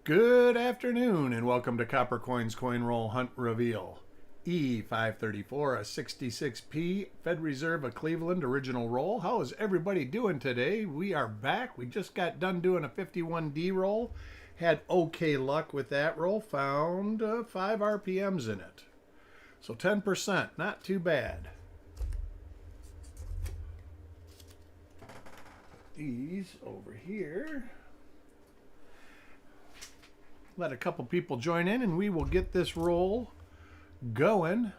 Good afternoon and welcome to Copper Coins Coin Roll Hunt Reveal. E534, a 66p Fed Reserve of Cleveland original roll. How is everybody doing today? We are back. We just got done doing a 51D roll. Had okay luck with that roll. Found 5 RPMs in it. So 10%, not too bad. These over here. Let a couple people join in and we will get this roll going.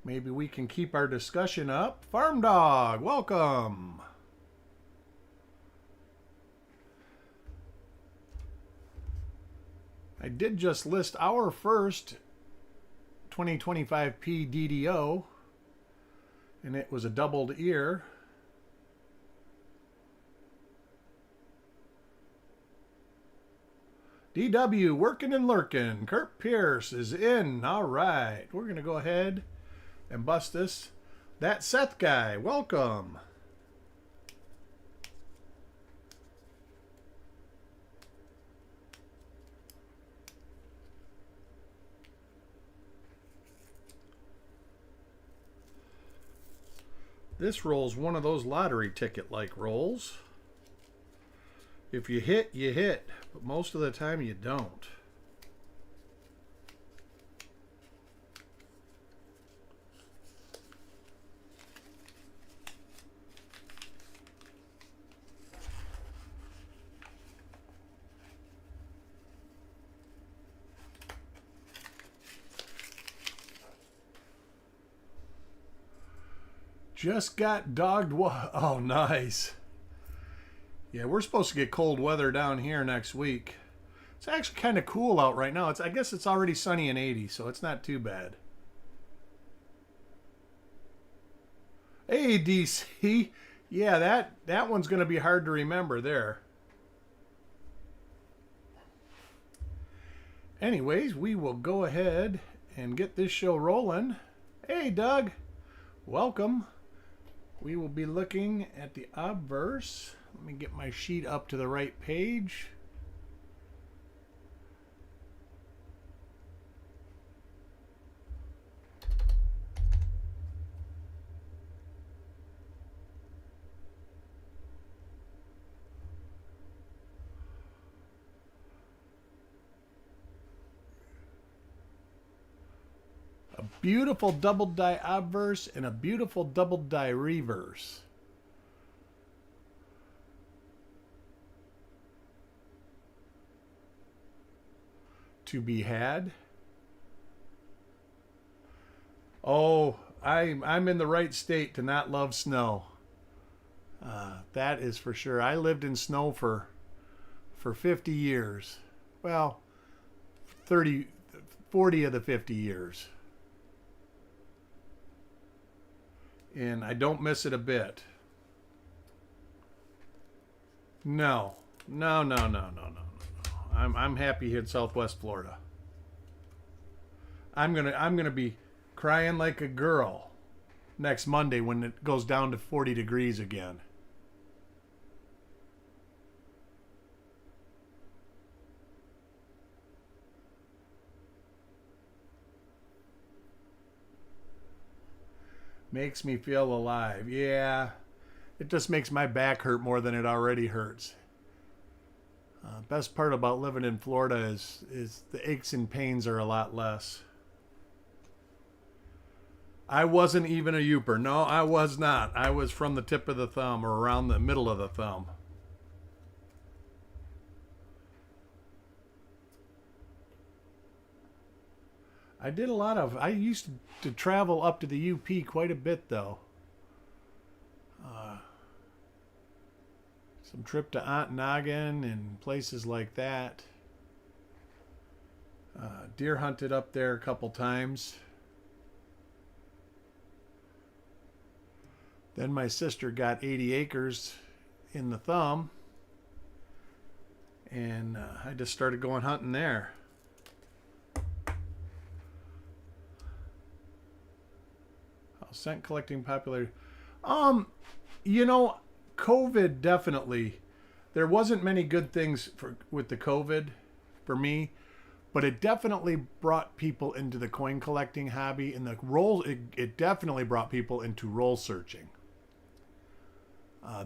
Maybe we can keep our discussion up. Farm Dog, welcome. I did just list our first 2025p DDO, and it was a doubled ear. DW working and lurking. Kurt Pierce is in. All right. We're going to go ahead and bust this. That Seth guy, welcome. This roll's one of those lottery ticket-like rolls. If you hit, you hit, but most of the time you don't. Just got dogged. Oh, nice. Yeah, we're supposed to get cold weather down here next week. It's actually kind of cool out right now. I guess it's already sunny and 80, so it's not too bad. Hey, DC. Yeah, that one's going to be hard to remember there. Anyways, we will go ahead and get this show rolling. Hey, Doug. Welcome. We will be looking at the obverse. Let me get my sheet up to the right page. A beautiful double die obverse and a beautiful double die reverse. To be had. Oh, I'm in the right state to not love snow. That is for sure. I lived in snow for 50 years. Well, 40 of the 50 years. And I don't miss it a bit. No. I'm happy here in Southwest Florida. I'm gonna be crying like a girl next Monday when it goes down to 40 degrees again. Makes me feel alive. Yeah, it just makes my back hurt more than it already hurts. Best part about living in Florida is the aches and pains are a lot less. I wasn't even a Youper. No, I was not. I was from the tip of the thumb or around the middle of the thumb. I used to travel up to the UP quite a bit though. Some trip to Ontonagon and places like that. Deer hunted up there a couple times. Then my sister got 80 acres in the thumb. And I just started going hunting there. Scent collecting popular. You know, COVID definitely there wasn't many good things with the COVID for me, but it definitely brought people into the coin collecting hobby, and the roll. It definitely brought people into roll searching.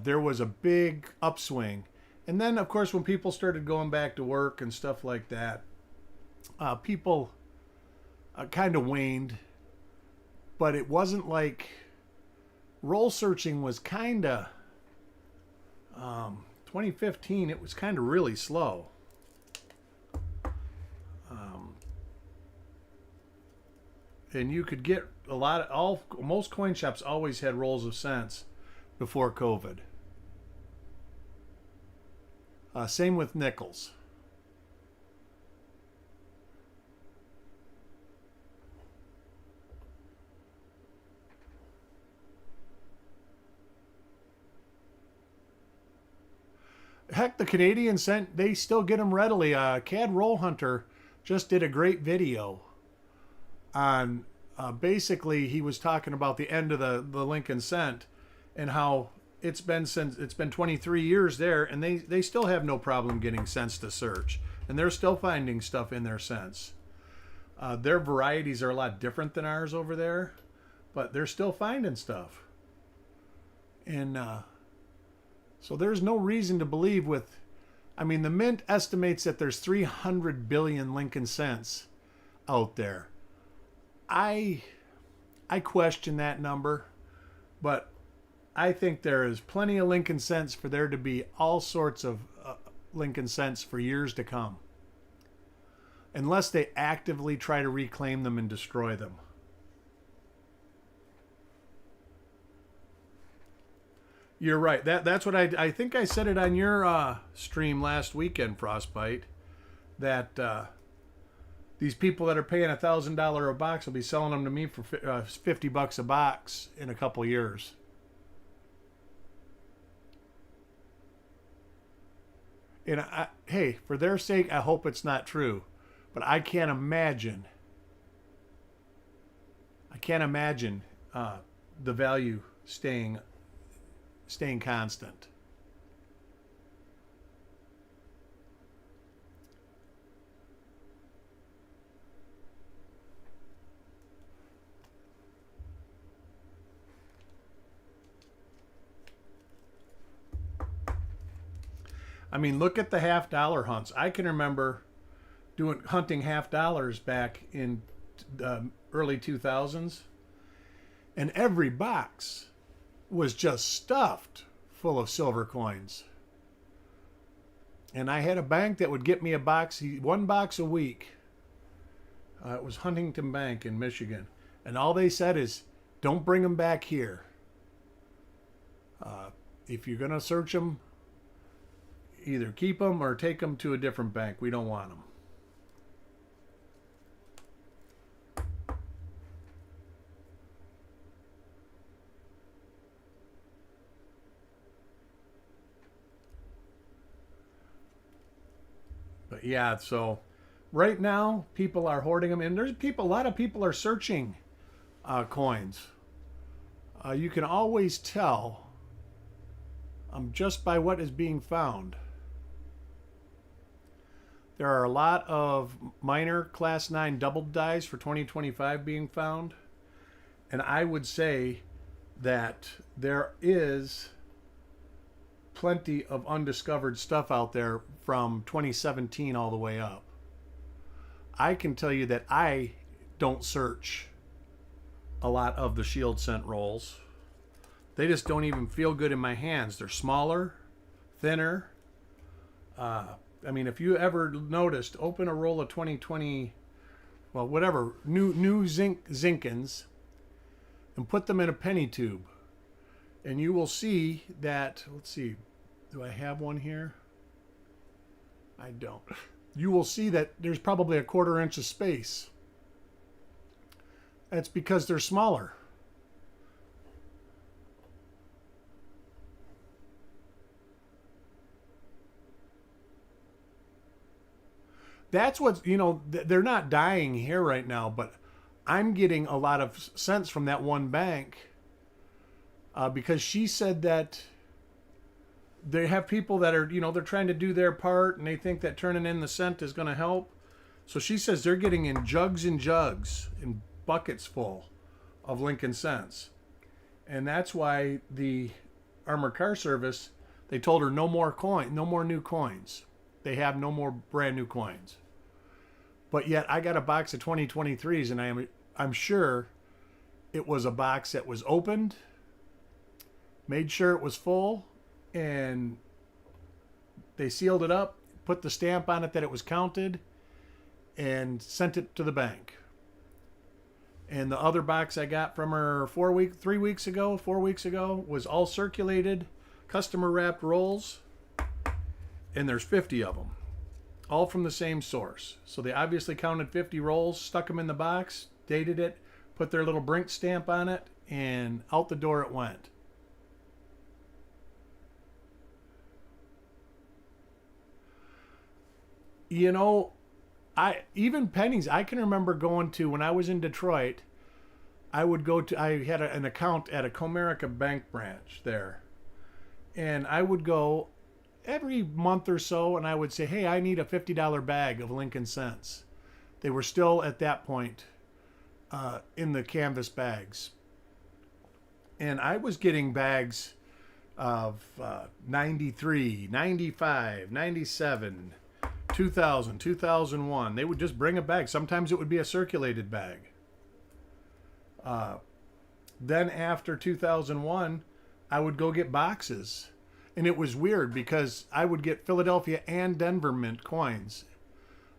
There was a big upswing, and then of course when people started going back to work and stuff like that, people kind of waned. But it wasn't like roll searching was kind of 2015. It was kind of really slow. And you could get most coin shops always had rolls of cents before COVID. Same with nickels. Heck, the Canadian cent, they still get them readily. Cad Roll Hunter just did a great video on basically he was talking about the end of the Lincoln cent and how it's been 23 years there, and they still have no problem getting cents to search, and they're still finding stuff in their cents. Their varieties are a lot different than ours over there, but they're still finding stuff. And so there's no reason to believe the Mint estimates that there's 300 billion Lincoln cents out there. I question that number, but I think there is plenty of Lincoln cents for there to be all sorts of Lincoln cents for years to come, unless they actively try to reclaim them and destroy them. You're right. That's what I think I said it on your stream last weekend, Frostbite, that these people that are paying $1,000 a box will be selling them to me for $50 a box in a couple years. And hey, for their sake, I hope it's not true, but I can't imagine. The value staying constant. Look at the $half hunts. I can remember hunting $half back in the early 2000s, and every box was just stuffed full of silver coins. And I had a bank that would get me one box a week. It was Huntington Bank in Michigan. And all they said is, don't bring them back here. If you're going to search them, either keep them or take them to a different bank. We don't want them. But yeah, so right now people are hoarding them, and a lot of people are searching coins. You can always tell just by what is being found. There are a lot of minor Class 9 doubled dies for 2025 being found. And I would say that there is plenty of undiscovered stuff out there from 2017 all the way up. I can tell you that I don't search a lot of the shield cent rolls. They just don't even feel good in my hands. They're smaller, thinner. If you ever noticed, open a roll of 2020, new Zinkins, and put them in a penny tube. And you will see that, let's see, do I have one here? I don't. You will see that there's probably a 1/4 inch of space. That's because they're smaller. That's what, they're not dying here right now, but I'm getting a lot of cents from that one bank because she said that they have people that are, they're trying to do their part and they think that turning in the cent is going to help. So she says they're getting in jugs and jugs and buckets full of Lincoln cents. And that's why the Armored Car Service, they told her no more new coins. They have no more brand new coins. But yet I got a box of 2023s and I'm sure it was a box that was opened, made sure it was full, and they sealed it up, put the stamp on it that it was counted, and sent it to the bank. And the other box I got from her 4 weeks ago was all circulated, customer wrapped rolls, and there's 50 of them, all from the same source. So they obviously counted 50 rolls, stuck them in the box, dated it, put their little Brink stamp on it, and out the door it went. Even pennies, I can remember going to, when I was in Detroit, I had an account at a Comerica Bank branch there. And I would go every month or so and I would say, hey, I need a $50 bag of Lincoln cents. They were still at that point in the canvas bags. And I was getting bags of 93, 95, 97, 2000, 2001. They would just bring a bag. Sometimes it would be a circulated bag. Then after 2001, I would go get boxes. And it was weird because I would get Philadelphia and Denver mint coins.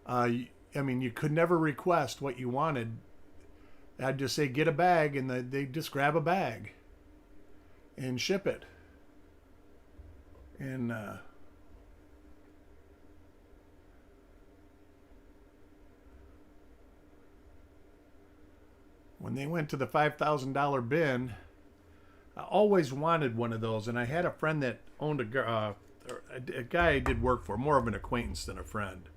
You could never request what you wanted. I'd just say, get a bag, and they'd just grab a bag and ship it. And when they went to the $5,000 bin, I always wanted one of those. And I had a friend that owned a guy I did work for, more of an acquaintance than a friend,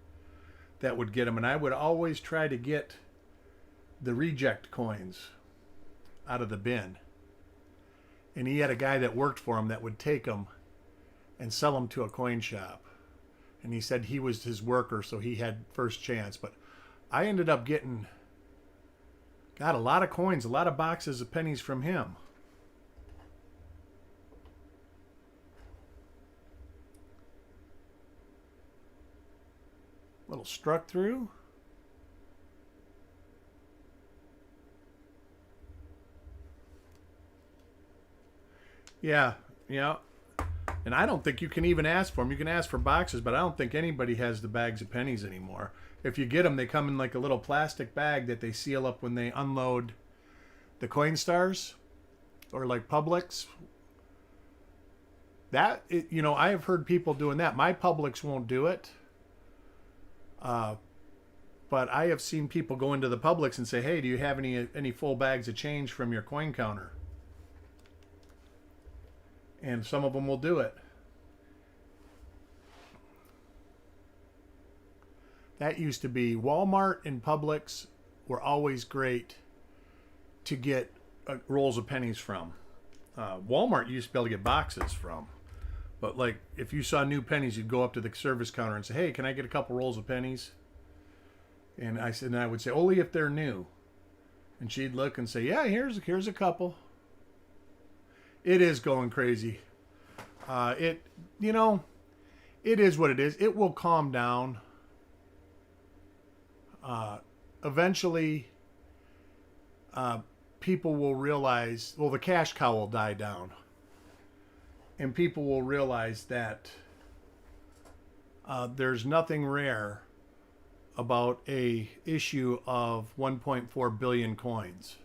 that would get them. And I would always try to get the reject coins out of the bin. And he had a guy that worked for him that would take them and sell them to a coin shop. And he said he was his worker, so he had first chance. But I ended up got a lot of coins, a lot of boxes of pennies from him. Little struck through. Yeah. And I don't think you can even ask for them. You can ask for boxes, but I don't think anybody has the bags of pennies anymore. If you get them, they come in like a little plastic bag that they seal up when they unload the Coinstars or like Publix. I have heard people doing that. My Publix won't do it. But I have seen people go into the Publix and say, hey, do you have any full bags of change from your coin counter? And some of them will do it. That used to be Walmart and Publix were always great to get rolls of pennies from. Walmart you used to be able to get boxes from. But like if you saw new pennies, you'd go up to the service counter and say, hey, can I get a couple rolls of pennies? And I would say, only if they're new. And she'd look and say, yeah, here's a couple. It is going crazy. It is what it is. It will calm down. Eventually, people will realize, the cash cow will die down. And people will realize that there's nothing rare about a issue of 1.4 billion coins.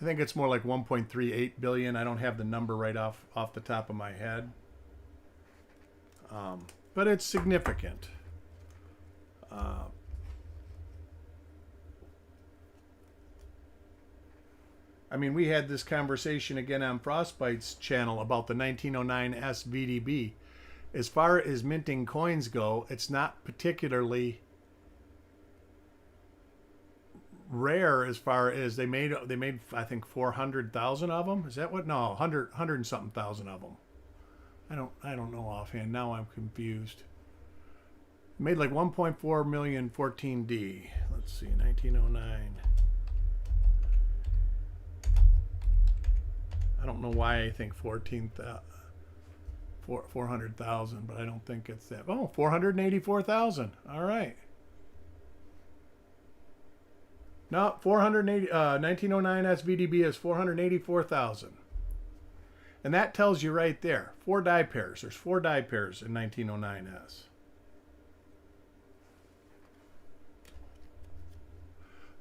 I think it's more like 1.38 billion. I don't have the number right off the top of my head. But it's significant. We had this conversation again on Frostbite's channel about the 1909 SVDB. As far as minting coins go, it's not particularly rare as far as they made I think 400,000 of them. Is that what? No, 100 and something thousand of them. I don't know offhand. Now I'm confused. Made like 1.4 million 14D. Let's see, 1909. I don't know why I think 400,000, but I don't think it's that. Oh, 484,000. All right. No, 480. 1909 SVDB is 484,000, and that tells you right there. 4 die pairs. There's 4 die pairs in 1909S.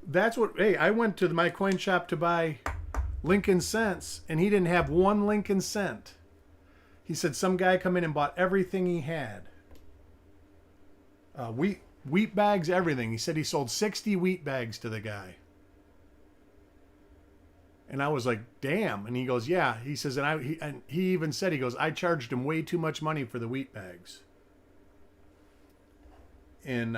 That's what. Hey, I went to my coin shop to buy Lincoln Cents, and he didn't have one Lincoln Cent. He said some guy come in and bought everything he had. Wheat bags, everything. He said he sold 60 wheat bags to the guy. And I was like, damn. And he goes, yeah. He says, and he even said, he goes, I charged him way too much money for the wheat bags. And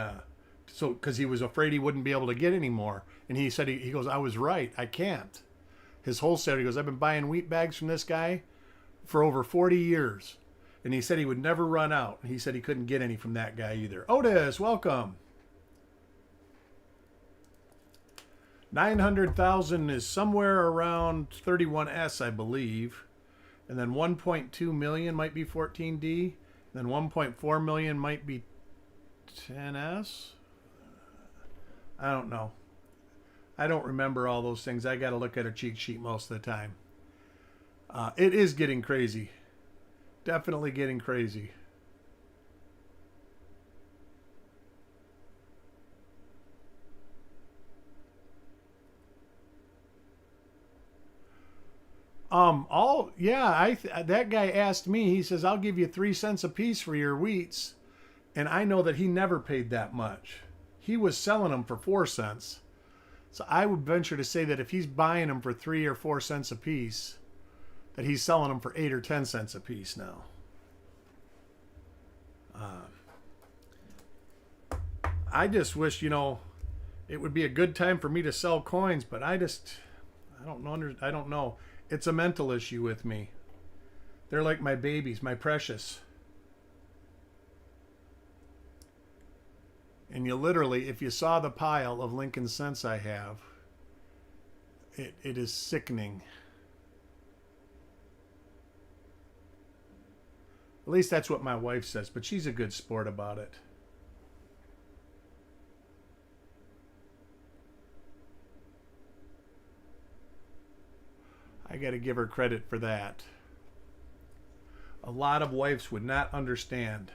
so, because he was afraid he wouldn't be able to get any more. And he said, he goes, I was right. I can't. His wholesaler, he goes, I've been buying wheat bags from this guy for over 40 years. And he said he would never run out. And he said he couldn't get any from that guy either. Otis, welcome. 900,000 is somewhere around 31S, I believe. And then 1.2 million might be 14D. Then 1.4 million might be 10S. I don't know. I don't remember all those things. I got to look at a cheat sheet most of the time. It is getting crazy. Definitely getting crazy. That guy asked me, he says, I'll give you 3 cents a piece for your wheats. And I know that he never paid that much. He was selling them for 4 cents. So I would venture to say that if he's buying them for 3 or 4 cents a piece, that he's selling them for 8 or 10 cents a piece now. I just wish, it would be a good time for me to sell coins, but I don't know. It's a mental issue with me. They're like my babies, my precious. And you literally, if you saw the pile of Lincoln Cents I have, it is sickening. At least that's what my wife says, but she's a good sport about it. I got to give her credit for that. A lot of wives would not understand.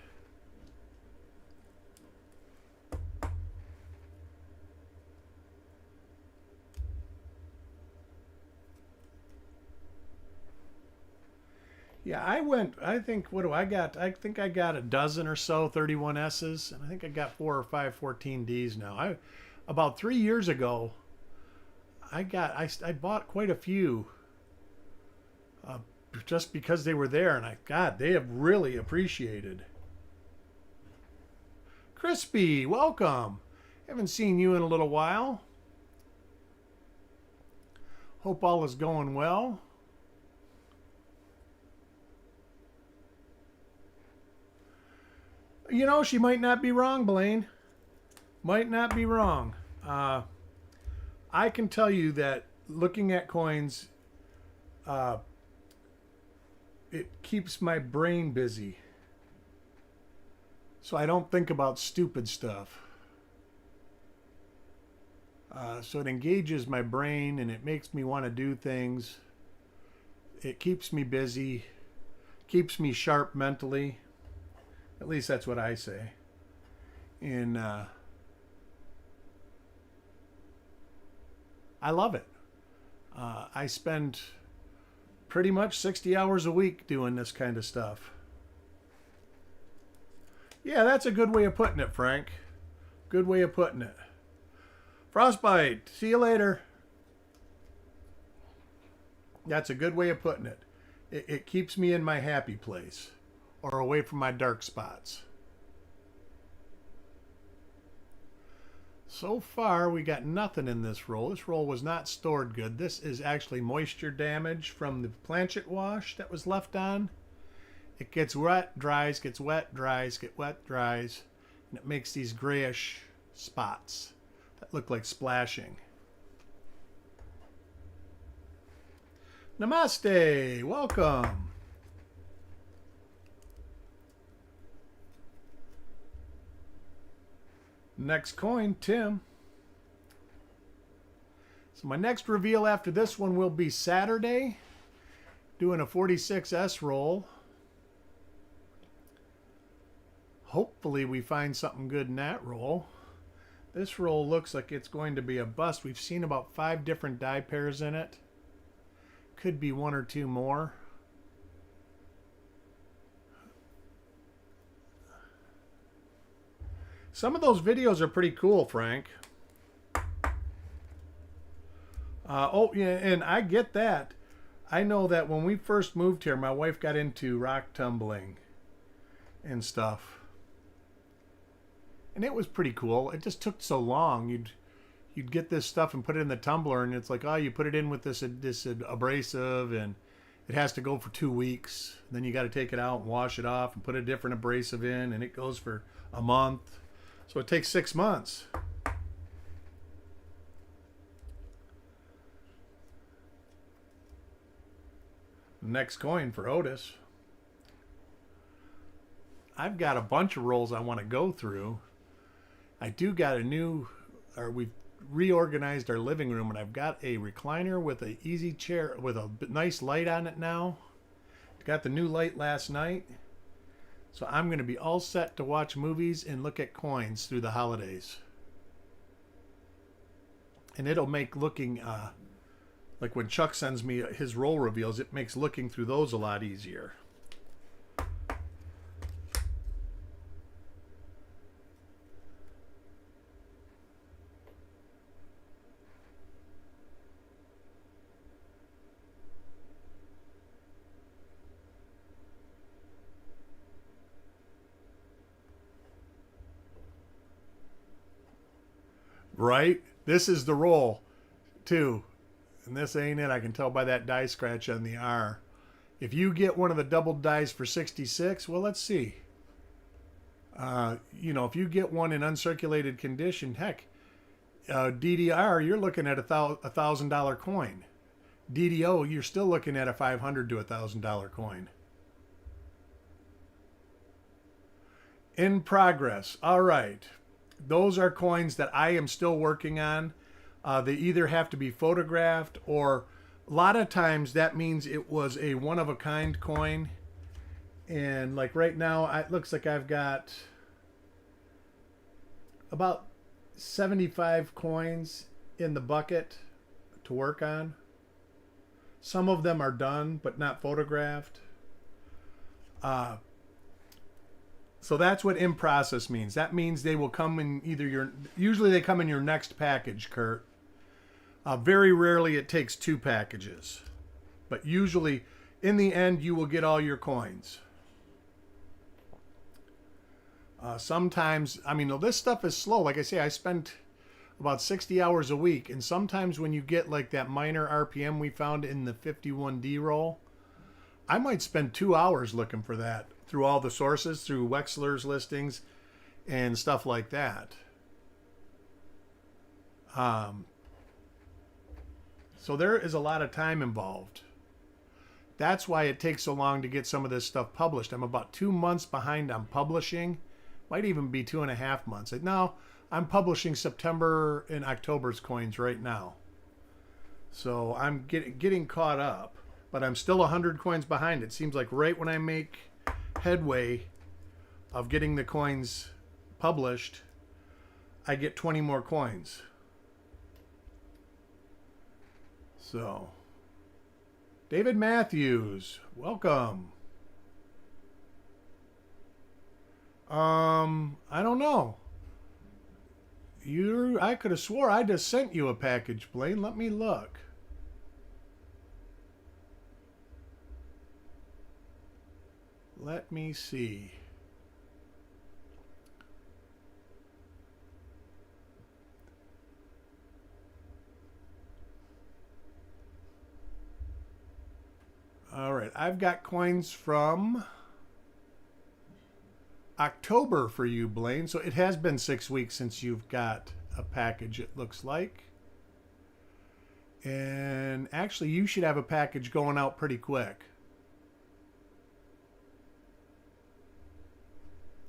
Yeah, I think, what do I got? I think I got a dozen or so 31S's, and I think I got 4 or 5 14Ds now. About 3 years ago, I bought quite a few just because they were there, and they have really appreciated. Crispy, welcome. Haven't seen you in a little while. Hope all is going well. She might not be wrong, Blaine. Might not be wrong. I can tell you that looking at coins, it keeps my brain busy. So I don't think about stupid stuff. So it engages my brain and it makes me want to do things. It keeps me busy, keeps me sharp mentally. At least that's what I say. And I love it. I spend pretty much 60 hours a week doing this kind of stuff. Yeah, that's a good way of putting it, Frank. Good way of putting it. Frostbite, see you later. That's a good way of putting it. It keeps me in my happy place or away from my dark spots. So far, we got nothing in this roll. This roll was not stored good. This is actually moisture damage from the planchet wash that was left on. It gets wet, dries, gets wet, dries, get wet, dries, and it makes these grayish spots that look like splashing. Namaste, welcome. Next coin, Tim. So my next reveal after this one will be Saturday, doing a 46S roll. Hopefully we find something good in that roll. This roll looks like it's going to be a bust. We've seen about 5 different die pairs in it. Could be 1 or 2 more. Some of those videos are pretty cool, Frank. Oh, yeah, and I get that. I know that when we first moved here, my wife got into rock tumbling and stuff. And it was pretty cool. It just took so long. You'd get this stuff and put it in the tumbler, and it's like, oh, you put it in with this abrasive, and it has to go for 2 weeks. Then you got to take it out and wash it off and put a different abrasive in, and it goes for a month. So it takes 6 months. Next coin for Otis. I've got a bunch of rolls I want to go through. I do got we've reorganized our living room, and I've got a recliner with an easy chair with a nice light on it now. Got the new light last night. So I'm going to be all set to watch movies and look at coins through the holidays. And it'll make looking, like when Chuck sends me his roll reveals, it makes looking through those a lot easier. Right? This is the roll, too. And this ain't it. I can tell by that die scratch on the R. If you get one of the double dies for 66, well, let's see. If you get one in uncirculated condition, heck, DDR, you're looking at a $1,000 coin. DDO, you're still looking at a $500 to $1,000 coin. In progress. All right. Those are coins that I am still working on. They either have to be photographed, or a lot of times that means it was a one-of-a-kind coin. And like right now, it looks like I've got about 75 coins in the bucket to work on. Some of them are done, but not photographed. So that's what in process means. That means they will come in usually they come in your next package, Kurt. Very rarely it takes 2 packages. But usually, in the end, you will get all your coins. Sometimes, this stuff is slow. Like I say, I spent about 60 hours a week. And sometimes when you get like that minor RPM we found in the 51D roll, I might spend 2 hours looking for that through all the sources, through Wexler's listings and stuff like that. So there is a lot of time involved. That's why it takes so long to get some of this stuff published. I'm about 2 months behind on publishing. Might even be 2.5 months. Now I'm publishing September and October's coins right now. So I'm getting caught up, but I'm still 100 coins behind. It seems like right when I make headway of getting the coins published, I get 20 more coins. So, David Matthews, welcome. I don't know. I could have swore I just sent you a package, Blaine. Let me look. Let me see. All right, I've got coins from October for you, Blaine. So it has been 6 weeks since you've got a package, it looks like. And actually, you should have a package going out pretty quick.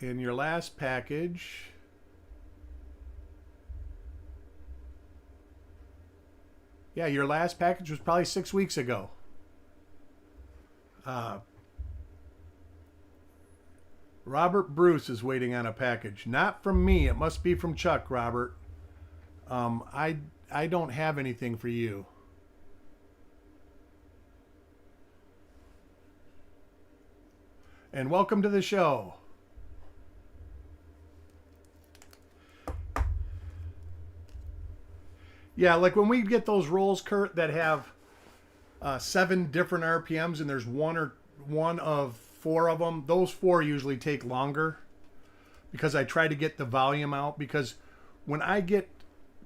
In your last package, yeah, your last package was probably 6 weeks ago. Robert Bruce is waiting on a package. Not from me. It must be from Chuck, Robert. I don't have anything for you. And welcome to the show. Yeah, like when we get those rolls, Kurt, that have 7 different RPMs and there's one of 4 of them, those 4 usually take longer because I try to get the volume out. Because when I get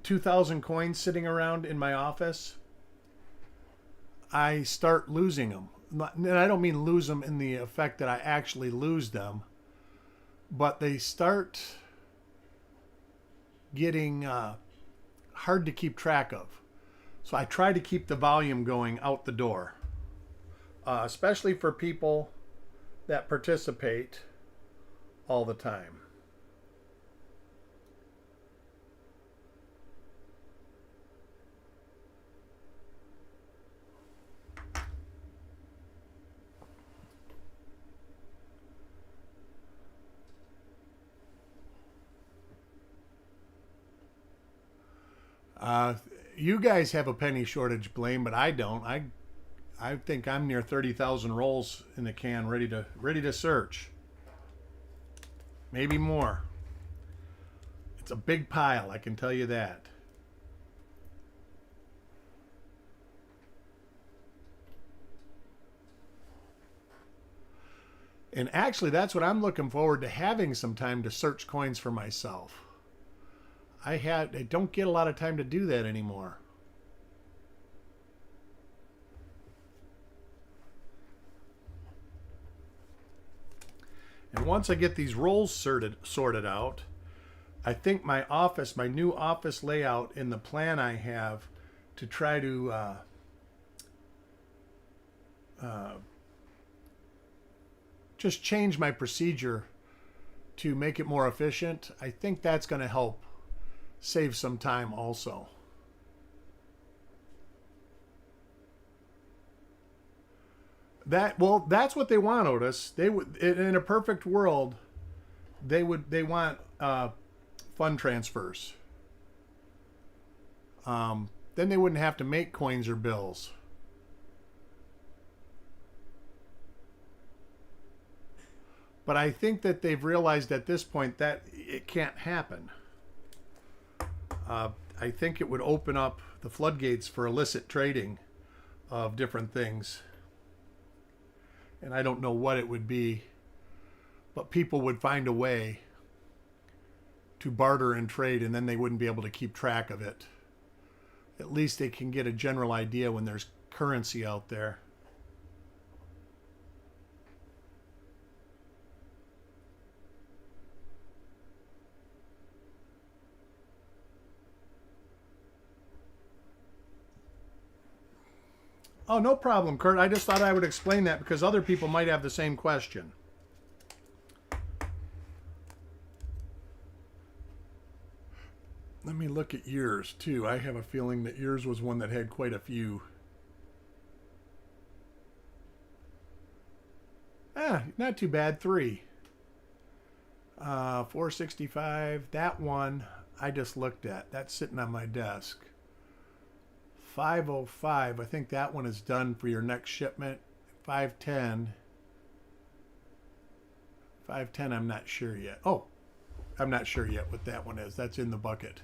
2,000 coins sitting around in my office, I start losing them. And I don't mean lose them in the effect that I actually lose them, but they start getting hard to keep track of. So I try to keep the volume going out the door, especially for people that participate all the time. You guys have a penny shortage, Blaine, but I don't. I think I'm near 30,000 rolls in the can, ready to search. Maybe more. It's a big pile, I can tell you that. And actually, that's what I'm looking forward to, having some time to search coins for myself. I don't get a lot of time to do that anymore. And once I get these rolls sorted out, I think my new office layout in the plan I have to try to just change my procedure to make it more efficient, I think that's going to help save some time also. That's what they want, Otis. They would, in a perfect world, they want fund transfers. Then they wouldn't have to make coins or bills. But I think that they've realized at this point that it can't happen. I think it would open up the floodgates for illicit trading of different things. And I don't know what it would be, but people would find a way to barter and trade, and then they wouldn't be able to keep track of it. At least they can get a general idea when there's currency out there. Oh, no problem, Kurt. I just thought I would explain that because other people might have the same question. Let me look at yours, too. I have a feeling that yours was one that had quite a few. Not too bad. 3. 465. That one I just looked at. That's sitting on my desk. 505, I think that one is done for your next shipment. 510, I'm not sure yet. Oh, I'm not sure yet what that one is. That's in the bucket.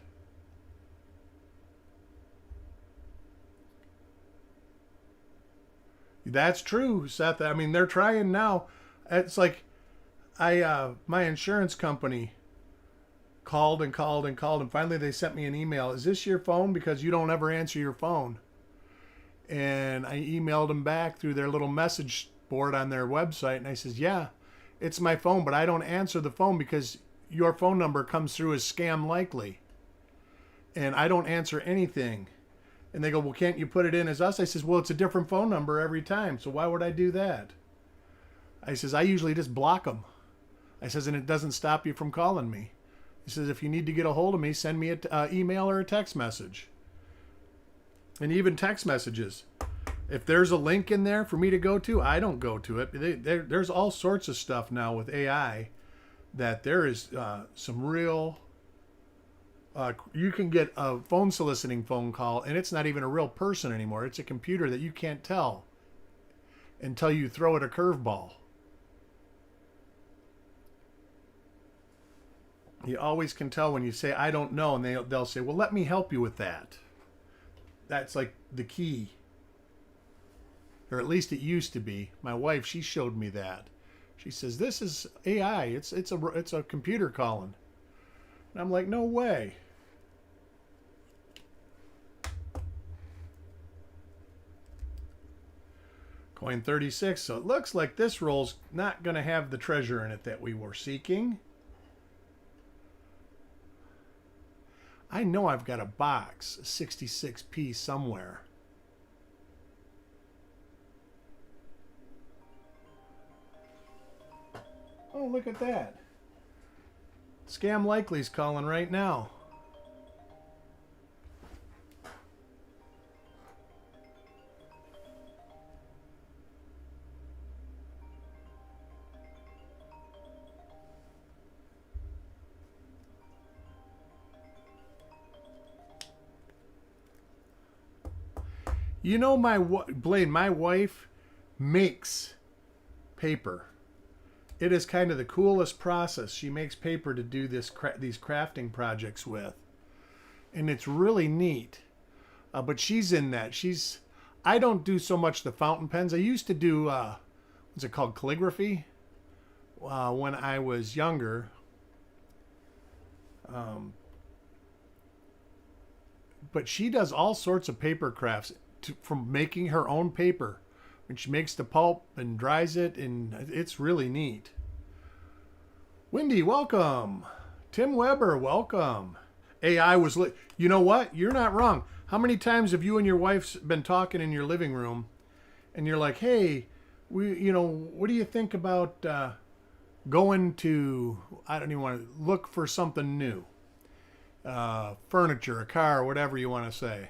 That's true, Seth. I mean, they're trying now. It's like my insurance company called and finally they sent me an email. Is this your phone? Because you don't ever answer your phone. And I emailed them back through their little message board on their website, and I says, yeah. It's my phone, but I don't answer the phone because your phone number comes through as scam likely. And I don't answer anything. And they go, well, can't you put it in as us? I says, well, it's a different phone number every time. So why would I do that? I says, I usually just block them. I says, and it doesn't stop you from calling me. He says, if you need to get a hold of me, send me an email or a text message. And even text messages. If there's a link in there for me to go to, I don't go to it. There's all sorts of stuff now with AI that there is some real... you can get a phone soliciting phone call, and it's not even a real person anymore. It's a computer that you can't tell until you throw it a curveball. You always can tell when you say, I don't know, and they'll say, well, let me help you with that. That's like the key. Or at least it used to be. My wife, she showed me that. She says, this is AI. It's a computer calling. And I'm like, no way. Coin 36. So it looks like this roll's not going to have the treasure in it that we were seeking. I know I've got a box, a 66p somewhere. Oh, look at that. Scam Likely's calling right now. You know, Blaine, my wife makes paper. It is kind of the coolest process. She makes paper to do these crafting projects with. And it's really neat. But she's in that. I don't do so much the fountain pens. I used to do, what's it called, calligraphy? When I was younger. But she does all sorts of paper crafts from making her own paper. And she makes the pulp and dries it, and it's really neat. Wendy, welcome. Tim Weber, welcome. AI was... You know what? You're not wrong. How many times have you and your wife been talking in your living room, and you're like, hey, what do you think about going to... I don't even want to... Look for something new. Furniture, a car, whatever you want to say.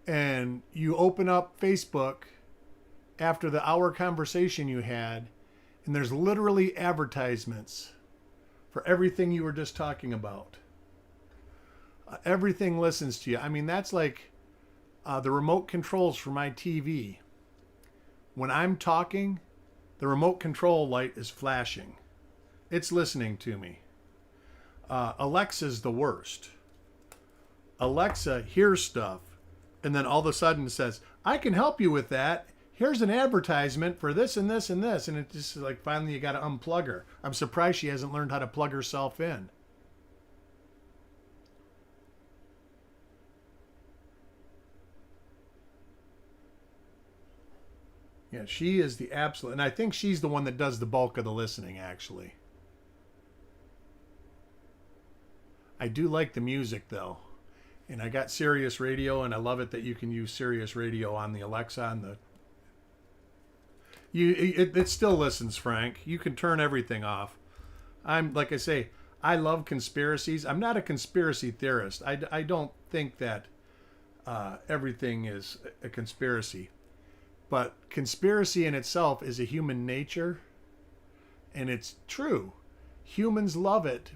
And you open up Facebook after the hour conversation you had, and there's literally advertisements for everything you were just talking about. Everything listens to you. I mean, that's like the remote controls for my TV. When I'm talking, the remote control light is flashing. It's listening to me. Alexa's the worst. Alexa hears stuff, and then all of a sudden says, I can help you with that. Here's an advertisement for this and this and this. And it's just like, finally you got to unplug her. I'm surprised she hasn't learned how to plug herself in. Yeah, she is the absolute, and I think she's the one that does the bulk of the listening, actually. I do like the music, though. And I got Sirius Radio, and I love it that you can use Sirius Radio on the Alexa, on the... It still listens, Frank. You can turn everything off. Like I say, I love conspiracies. I'm not a conspiracy theorist. I don't think that everything is a conspiracy. But conspiracy in itself is a human nature, and it's true. Humans love it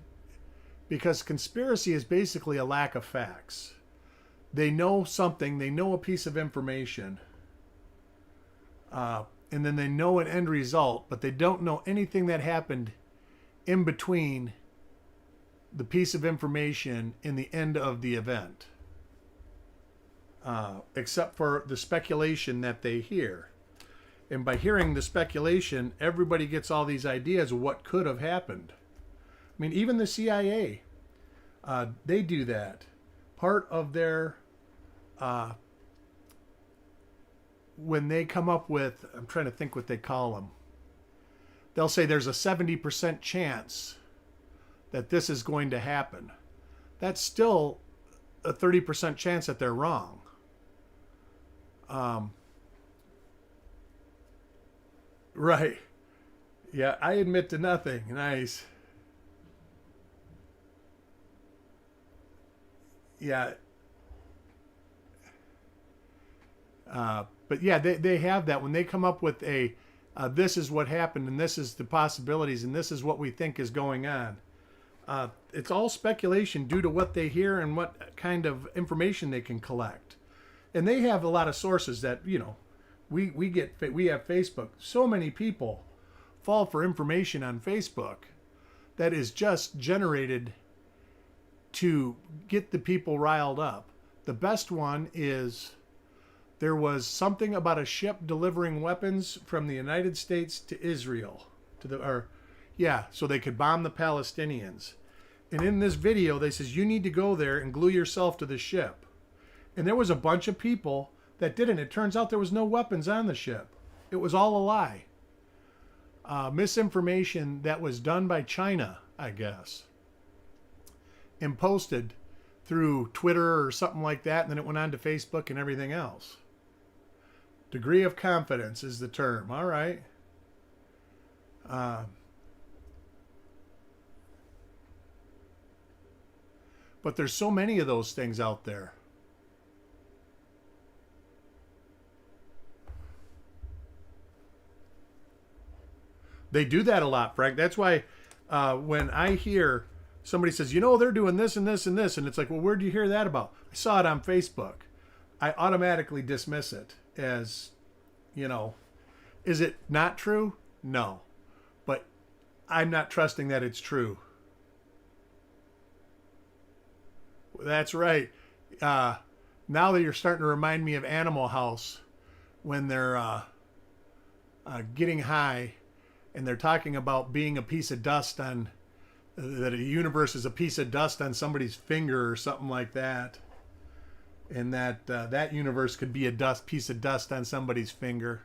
because conspiracy is basically a lack of facts. They know something, they know a piece of information, and then they know an end result, but they don't know anything that happened in between the piece of information and the end of the event. Except for the speculation that they hear. And by hearing the speculation, everybody gets all these ideas of what could have happened. I mean, even the CIA, they do that. Part of their... when they come up with, I'm trying to think what they call them. they'll say there's a 70% chance that this is going to happen. That's still a 30% chance that they're wrong. Right. Yeah, I admit to nothing. Nice. Yeah. But yeah, they have that when they come up with a this is what happened and this is the possibilities and this is what we think is going on. It's all speculation due to what they hear and what kind of information they can collect. And they have a lot of sources that, we have Facebook. So many people fall for information on Facebook that is just generated to get the people riled up. The best one is there was something about a ship delivering weapons from the United States to Israel so they could bomb the Palestinians. And in this video, they says, you need to go there and glue yourself to the ship. And there was a bunch of people that didn't. It turns out there was no weapons on the ship. It was all a lie. Misinformation that was done by China, I guess, and posted through Twitter or something like that. And then it went on to Facebook and everything else. Degree of confidence is the term. All right. But there's so many of those things out there. They do that a lot, Frank. That's why when I hear somebody says, they're doing this and this and this, and it's like, well, where'd you hear that about? I saw it on Facebook. I automatically dismiss it as, is it not true? No. But I'm not trusting that it's true. That's right. Now that you're starting to remind me of Animal House when they're getting high and they're talking about being a piece of dust on, that a universe is a piece of dust on somebody's finger or something like that. And that that universe could be a piece of dust on somebody's finger.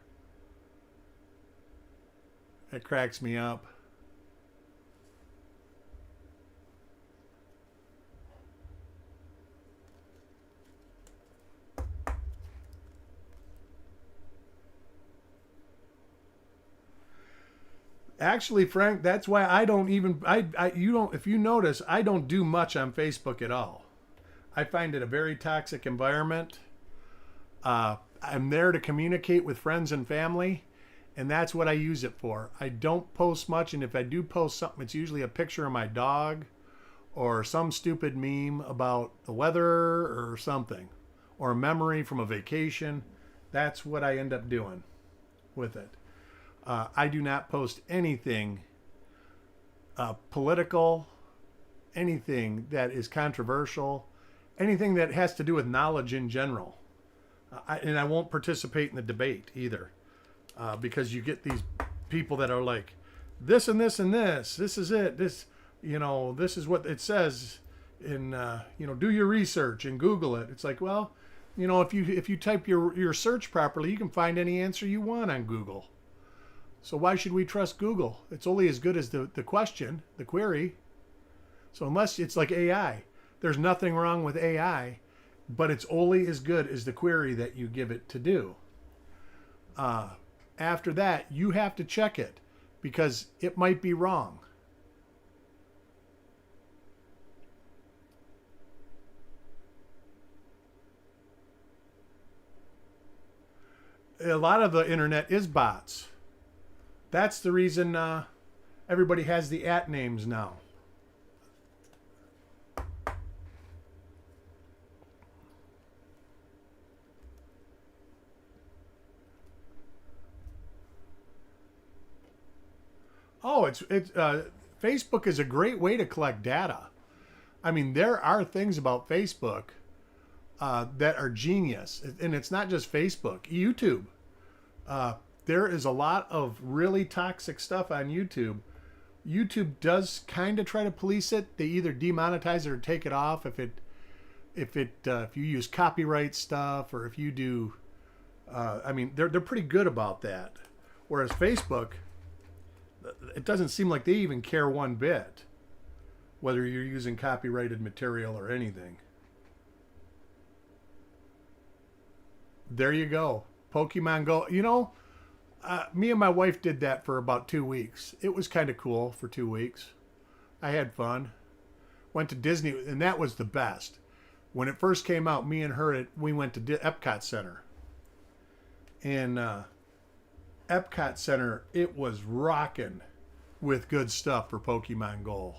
That cracks me up. Actually, Frank, that's why I don't even, if you notice, I don't do much on Facebook at all. I find it a very toxic environment. I'm there to communicate with friends and family, and that's what I use it for. I don't post much, and if I do post something, it's usually a picture of my dog or some stupid meme about the weather or something, or a memory from a vacation. That's what I end up doing with it. I do not post anything political, anything that is controversial, anything that has to do with knowledge in general. And I won't participate in the debate either, because you get these people that are like, this and this and this is it. This is what it says in, do your research and Google it. It's like, well, if you type your search properly, you can find any answer you want on Google. So why should we trust Google? It's only as good as the question, the query. So unless it's like AI, there's nothing wrong with AI, but it's only as good as the query that you give it to do. After that, you have to check it because it might be wrong. A lot of the internet is bots. That's the reason everybody has the @ names now. Oh, Facebook is a great way to collect data. I mean, there are things about Facebook that are genius, and it's not just Facebook. YouTube. There is a lot of really toxic stuff on YouTube. YouTube does kind of try to police it. They either demonetize it or take it off if you use copyright stuff or if you do. They're pretty good about that. Whereas Facebook, it doesn't seem like they even care one bit whether you're using copyrighted material or anything. There you go. Pokemon Go. You know, me and my wife did that for about 2 weeks. It was kind of cool for 2 weeks. I had fun. Went to Disney, and that was the best. When it first came out, me and her, we went to Epcot Center. And Epcot Center, it was rocking with good stuff for Pokemon Go.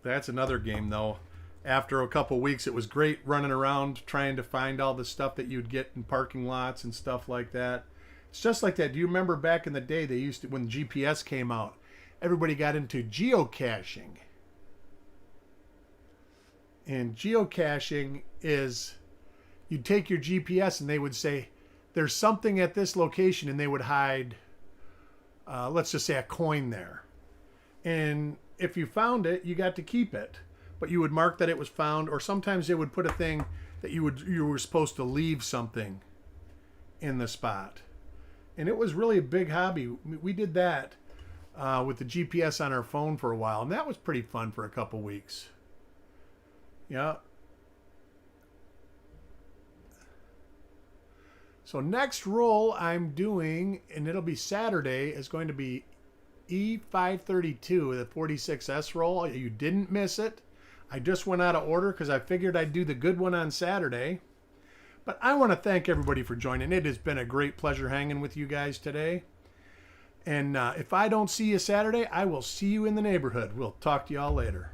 That's another game, though. After a couple weeks, it was great running around trying to find all the stuff that you'd get in parking lots and stuff like that. It's just like that. Do you remember back in the day, they used to, when GPS came out, everybody got into geocaching. And geocaching is, you'd take your GPS and they would say, there's something at this location, and they would hide, let's just say, a coin there. And if you found it, you got to keep it. But you would mark that it was found, or sometimes they would put a thing that you were supposed to leave something in the spot. And it was really a big hobby. We did that with the GPS on our phone for a while, and that was pretty fun for a couple weeks. Yeah. So next roll I'm doing, and it'll be Saturday, is going to be E532, the 46S roll. You didn't miss it. I just went out of order because I figured I'd do the good one on Saturday. But I want to thank everybody for joining. It has been a great pleasure hanging with you guys today. And if I don't see you Saturday, I will see you in the neighborhood. We'll talk to y'all later.